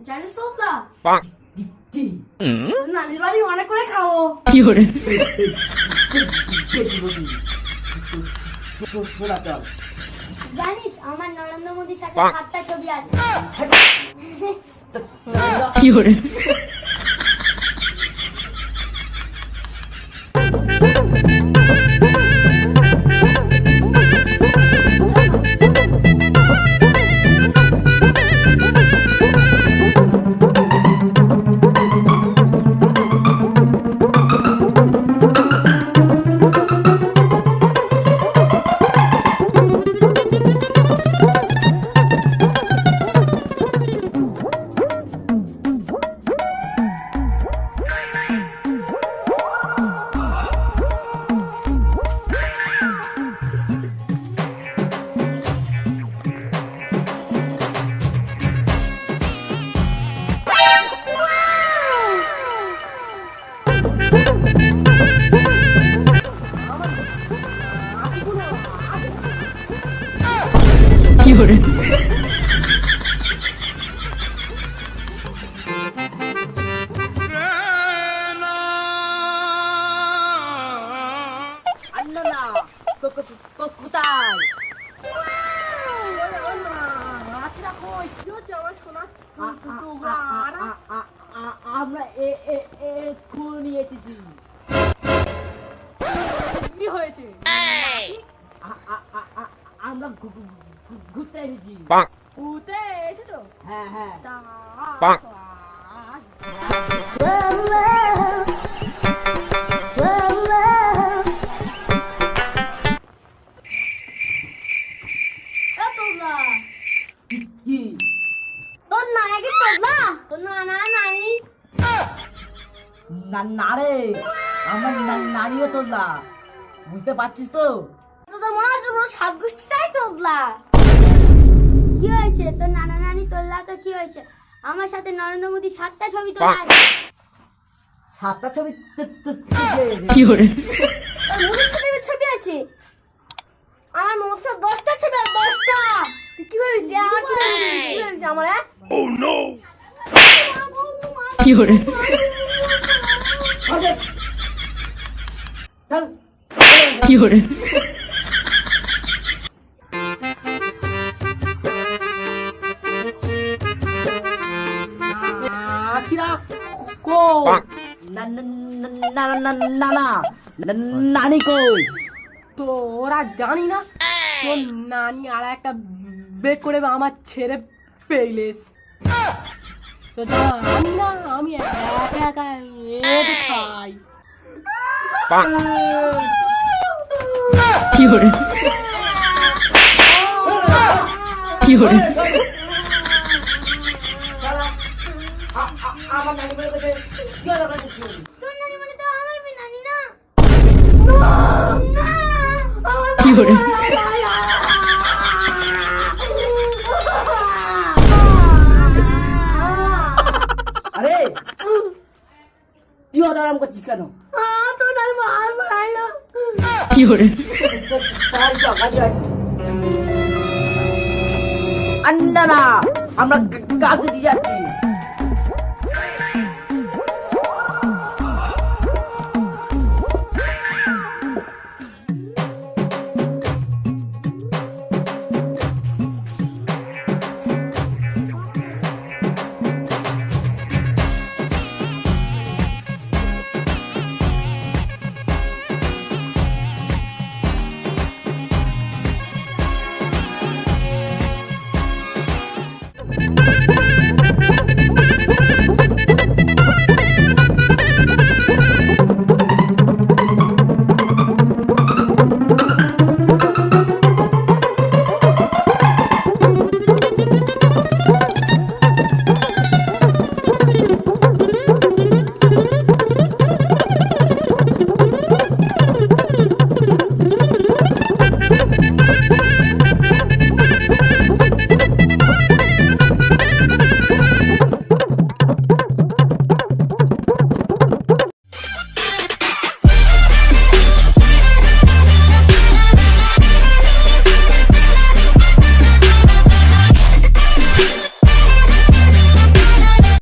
জানিস তোমরা কি নানির বাড়ি অনেক করে খাবো। কি করে শোনা চল জানিস আমার নরেন্দ্র মোদীর সাথে 7টা ছবি আছে। কি করে কি করে আন্না না কোথায় আমরা এক্ষুনি এসেছি। কি হয়েছে? আমরা ঘুরতে এসেছি। ঘুরতে এসেছো? হ্যাঁ হ্যাঁ কি তোর নানাকে তোলা তোর নানা নানি না রে আমার নানিও তোলা বুঝতে পারছিস তো। তোর মনে হচ্ছে পুরো সাত গোষ্ঠীটাই তোলা। কি হয়েছে তোর নানা নানি তোলা তো কি হয়েছে? আমার সাথে নরেন্দ্র মোদী 7টা ছবি তোলা আছে। 7টা ছবি কি করে তোর মুখের সাথে ছবি আছে। আমার মুখের সাথে 10টা ছবি আছে 10টা। তুই কি ভাবিস আমার কি ভাবিস আমার হ্যাঁ? কি করে চল কি করে আখিরা কো না নানি কই তো ওরা জানি না তোর নানি আর একটা বের করে আমার ছেড়ে পেইলেস তো জানি না আমি একা একা এদ খাই। কি করে কি করে আমার নানি বলে গেছে কি হলো কাছে তোর নানি মানে তো আমার মেয়ে নানি না। কি করে আরে তুই আরাম করছিস কেন? তোর নানি মার মারাইলো। কি করে আন্না না আমরা কাজে দিয়ে যাচ্ছি।